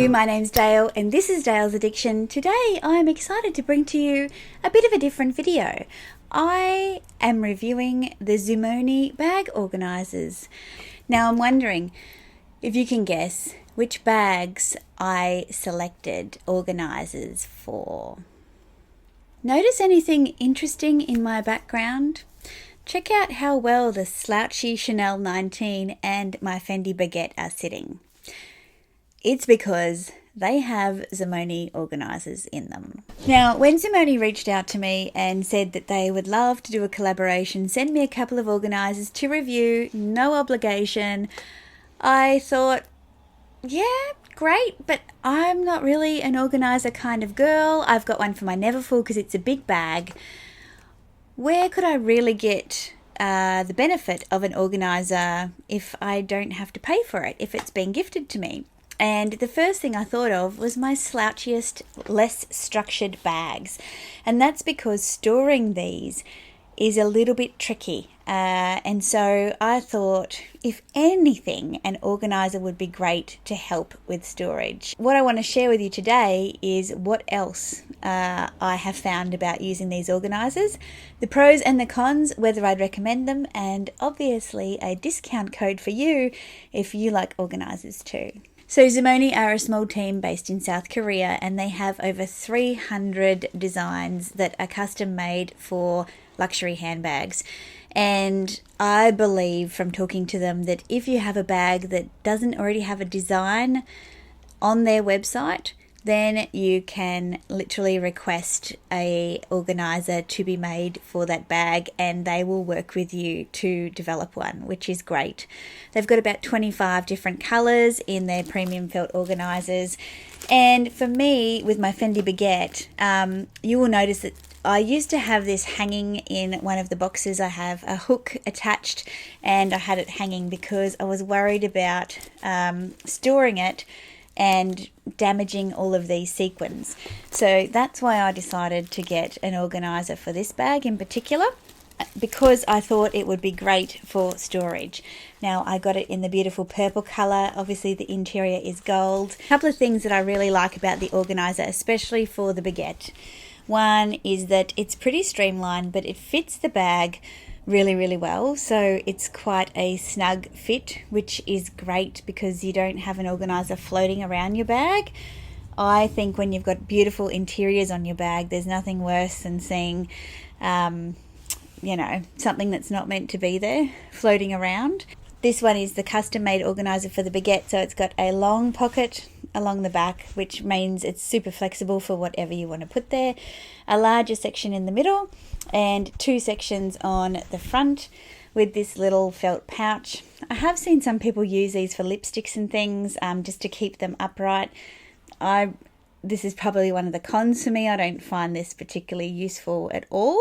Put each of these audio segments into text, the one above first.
you, my name's Dale and this is Dale's Addiction. Today I'm excited to bring to you a bit of a different video. I am reviewing the Zumoni bag organisers. Now I'm wondering if you can guess which bags I selected organisers for. Notice anything interesting in my background? Check out how well the slouchy Chanel 19 and my Fendi Baguette are sitting. It's because they have Zumoni organisers in them. Now, when Zumoni reached out to me and said that they would love to do a collaboration, send me a couple of organisers to review, no obligation, I thought, yeah, great, but I'm not really an organiser kind of girl. I've got one for my Neverfull because it's a big bag. Where could I really get the benefit of an organiser if I don't have to pay for it, if it's been gifted to me? And the first thing I thought of was my slouchiest, less structured bags. And that's because storing these is a little bit tricky. And so I thought, if anything, an organiser would be great to help with storage. What I want to share with you today is what else I have found about using these organisers, the pros and the cons, whether I'd recommend them, and obviously a discount code for you if you like organisers too. So Zumoni are a small team based in South Korea and they have over 300 designs that are custom made for luxury handbags. And I believe from talking to them that if you have a bag that doesn't already have a design on their website, then you can literally request a organizer to be made for that bag and they will work with you to develop one, which is great. They've got about 25 different colors in their premium felt organizers. And for me, with my Fendi Baguette, you will notice that I used to have this hanging in one of the boxes. I have a hook attached and I had it hanging because I was worried about storing it and damaging all of these sequins. So that's why I decided to get an organizer for this bag in particular, because I thought it would be great for storage. Now I got it in the beautiful purple color. Obviously the interior is gold. A couple of things that I really like about the organizer, especially for the Baguette. One is that it's pretty streamlined, but it fits the bag really well, so it's quite a snug fit, which is great because you don't have an organizer floating around your bag. I think when you've got beautiful interiors on your bag, there's nothing worse than seeing something that's not meant to be there floating around. This one is the custom made organizer for the Baguette, so it's got a long pocket along the back, which means it's super flexible for whatever you want to put there, a larger section in the middle and two sections on the front with this little felt pouch. I have seen some people use these for lipsticks and things, just to keep them upright. This is probably one of the cons for me. I don't find this particularly useful at all,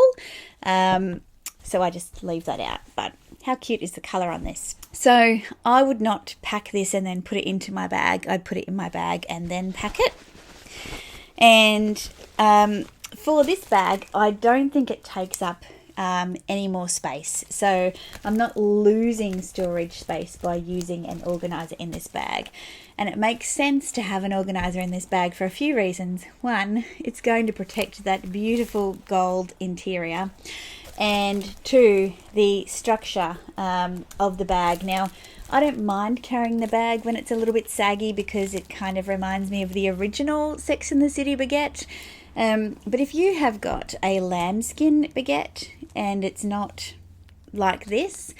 so I just leave that out. But how cute is the colour on this? So I would not pack this and then put it into my bag. I'd put it in my bag and then pack it. And for this bag, I don't think it takes up any more space. So I'm not losing storage space by using an organizer in this bag. And it makes sense to have an organizer in this bag for a few reasons. One, it's going to protect that beautiful gold interior. And two, the structure of the bag. Now, I don't mind carrying the bag when it's a little bit saggy because it kind of reminds me of the original Sex and the City Baguette. But if you have got a lambskin baguette and it's not like this,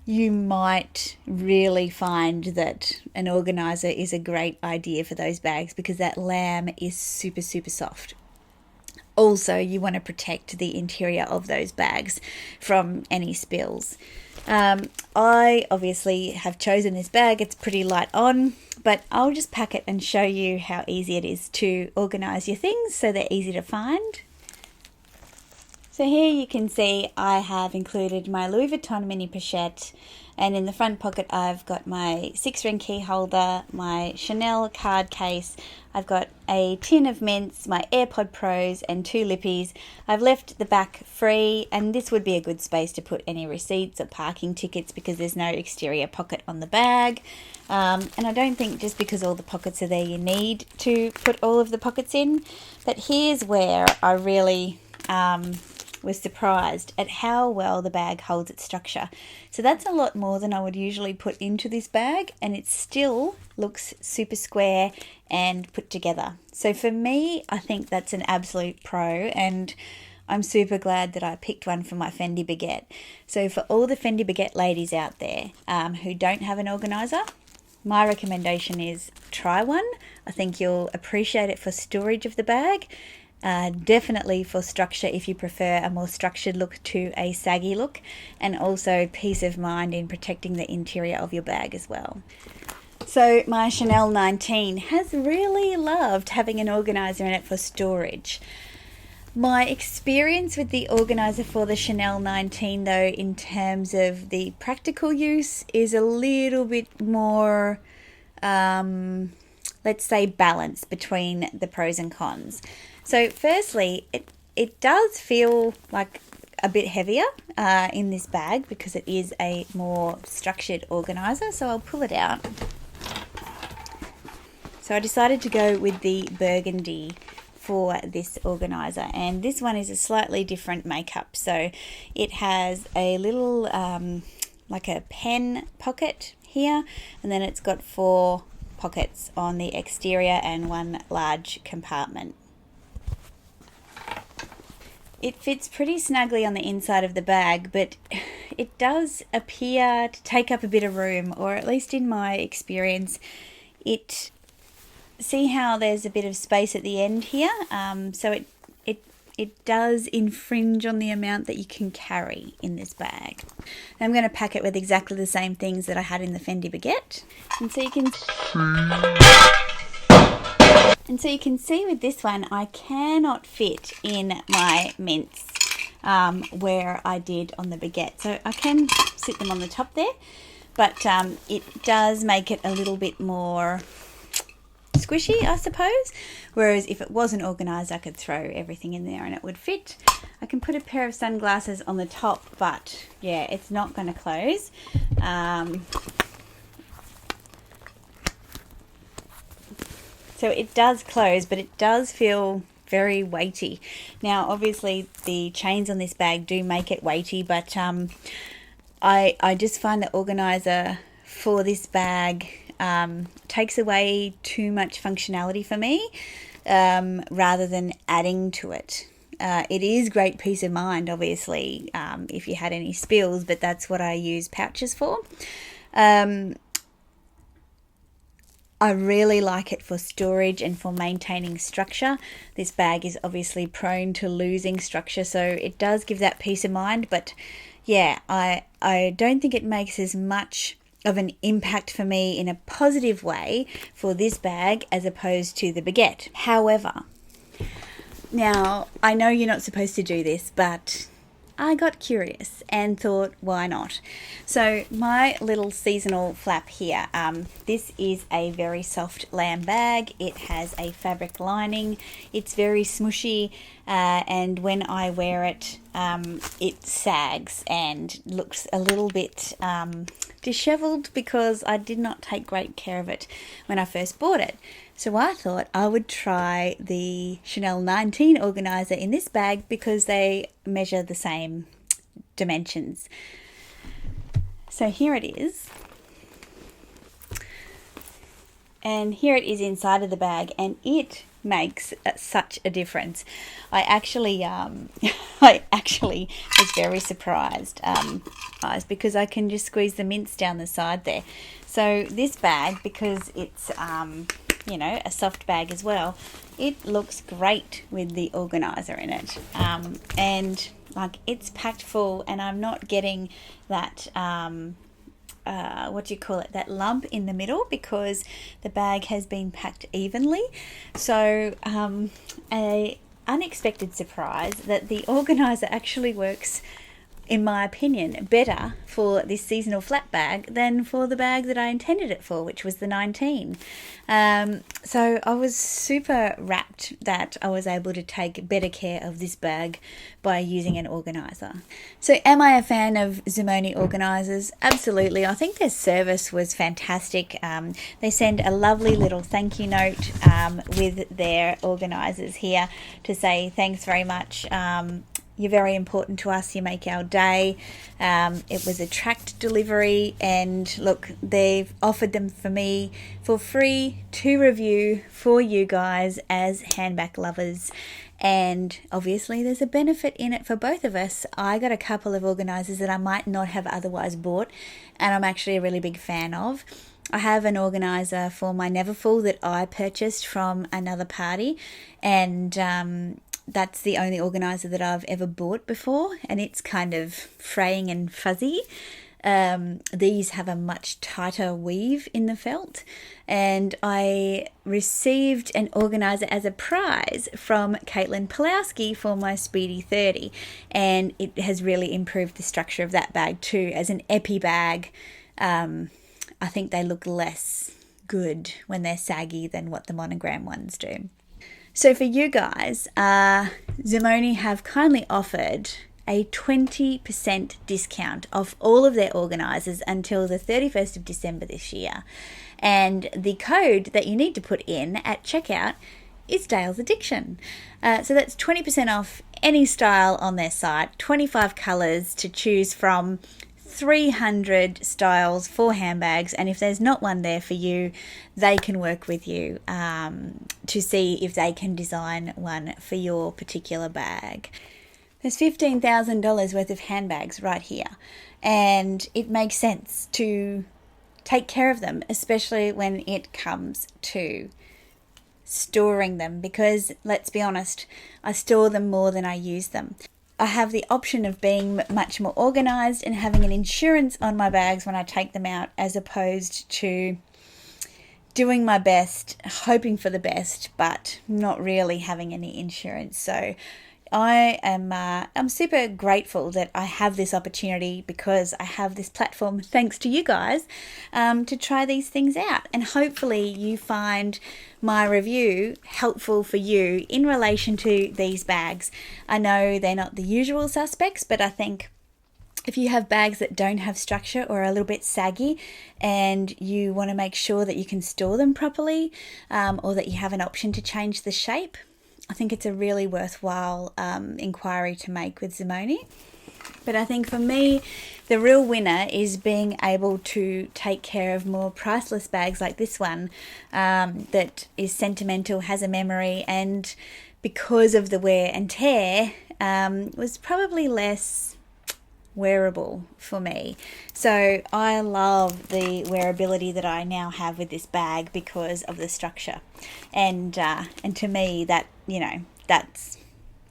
you might really find that an organizer is a great idea for those bags because that lamb is super soft. Also, you want to protect the interior of those bags from any spills. I obviously have chosen this bag. It's pretty light on, but I'll just pack it and show you how easy it is to organize your things so they're easy to find. So here you can see I have included my Louis Vuitton mini pochette And in the front pocket I've got my 6-ring key holder, my Chanel card case, I've got a tin of mints, my AirPod Pros and 2 lippies. I've left the back free, and this would be a good space to put any receipts or parking tickets because there's no exterior pocket on the bag. And I don't think just because all the pockets are there you need to put all of the pockets in. But here's where I really was surprised at how well the bag holds its structure. So that's a lot more than I would usually put into this bag, and it still looks super square and put together. So for me, I think that's an absolute pro, and I'm super glad that I picked one for my Fendi Baguette. So for all the Fendi Baguette ladies out there who don't have an organizer, my recommendation is try one. I think you'll appreciate it for storage of the bag. Definitely for structure if you prefer a more structured look to a saggy look, and also peace of mind in protecting the interior of your bag as well. So my Chanel 19 has really loved having an organizer in it for storage. My experience with the organizer for the Chanel 19 though, in terms of the practical use, is a little bit more let's say balance between the pros and cons. So firstly, it does feel like a bit heavier in this bag because it is a more structured organizer. So I'll pull it out. So I decided to go with the burgundy for this organizer, and this one is a slightly different makeup. So it has a little like a pen pocket here, and then it's got 4 pockets on the exterior and 1 large compartment. It fits pretty snugly on the inside of the bag, but it does appear to take up a bit of room, or at least in my experience, see how there's a bit of space at the end here, so it does infringe on the amount that you can carry in this bag. I'm going to pack it with exactly the same things that I had in the Fendi Baguette, and so you can see with this one I cannot fit in my mints where I did on the Baguette. So I can sit them on the top there, but it does make it a little bit more squishy, I suppose. Whereas if it wasn't organised, I could throw everything in there and it would fit. I can put a pair of sunglasses on the top, but yeah, it's not going to close. So it does close, but it does feel very weighty. Now, obviously, the chains on this bag do make it weighty, but I just find the organizer for this bag takes away too much functionality for me, rather than adding to it. It is great peace of mind, obviously, if you had any spills, but that's what I use pouches for. I really like it for storage and for maintaining structure. This bag is obviously prone to losing structure, so it does give that peace of mind. But yeah, I don't think it makes as much of an impact for me in a positive way for this bag as opposed to the Baguette. However, now I know you're not supposed to do this, but I got curious and thought, why not? So my little seasonal flap here, this is a very soft lamb bag. It has a fabric lining. It's very smushy, and when I wear it, it sags and looks a little bit disheveled because I did not take great care of it when I first bought it. So I thought I would try the Chanel 19 organizer in this bag because they measure the same dimensions. So here it is. And here it is inside of the bag, and it makes such a difference. I actually was very surprised, guys, because I can just squeeze the mints down the side there. So this bag, because it's a soft bag as well, it looks great with the organizer in it, and like it's packed full, and I'm not getting that that lump in the middle because the bag has been packed evenly. So a unexpected surprise that the organizer actually works in my opinion, better for this seasonal flat bag than for the bag that I intended it for, which was the 19. So I was super rapt that I was able to take better care of this bag by using an organizer. So am I a fan of Zimone organizers? Absolutely. I think their service was fantastic. They send a lovely little thank you note with their organizers here to say thanks very much. You're very important to us. You make our day. It was a tracked delivery, and look, they've offered them for me for free to review for you guys as handbag lovers. And obviously there's a benefit in it for both of us. I got a couple of organizers that I might not have otherwise bought, and I'm actually a really big fan of. I have an organizer for my Neverfull that I purchased from another party, and that's the only organizer that I've ever bought before, and it's kind of fraying and fuzzy. These have a much tighter weave in the felt, and I received an organizer as a prize from Caitlin Pulowski for my Speedy 30, and it has really improved the structure of that bag too. As an epi bag, I think they look less good when they're saggy than what the Monogram ones do. So for you guys, Zimone have kindly offered a 20% discount off all of their organisers until the 31st of December this year. And the code that you need to put in at checkout is Dale's Addiction. So that's 20% off any style on their site, 25 colours to choose from, 300 styles for handbags, and if there's not one there for you, they can work with you to see if they can design one for your particular bag. There's $15,000 worth of handbags right here, and it makes sense to take care of them, especially when it comes to storing them, because let's be honest, I store them more than I use them. I have the option of being much more organised and having an insurance on my bags when I take them out, as opposed to doing my best, hoping for the best, but not really having any insurance. So I'm super grateful that I have this opportunity, because I have this platform, thanks to you guys, to try these things out. And hopefully you find my review helpful for you in relation to these bags. I know they're not the usual suspects, but I think if you have bags that don't have structure or are a little bit saggy, and you want to make sure that you can store them properly, or that you have an option to change the shape, I think it's a really worthwhile inquiry to make with Zimone. But I think for me, the real winner is being able to take care of more priceless bags like this one, that is sentimental, has a memory, and because of the wear and tear, was probably less wearable for me. So I love the wearability that I now have with this bag because of the structure, and to me, that, you know, that's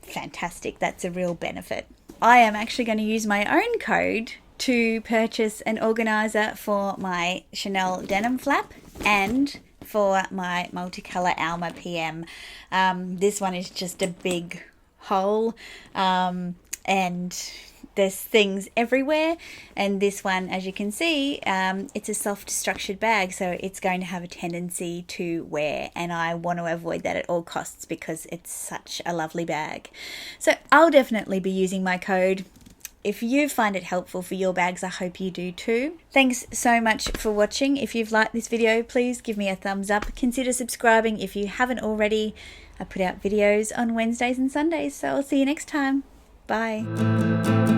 fantastic. That's a real benefit. I am actually going to use my own code to purchase an organizer for my Chanel denim flap and for my multicolour Alma PM. This one is just a big hole, and there's things everywhere, and this one, as you can see, it's a soft structured bag, so it's going to have a tendency to wear, and I want to avoid that at all costs because it's such a lovely bag. So I'll definitely be using my code. If you find it helpful for your bags, I hope you do too. Thanks so much for watching. If you've liked this video, please give me a thumbs up. Consider subscribing if you haven't already. I put out videos on Wednesdays and Sundays, so I'll see you next time. Bye.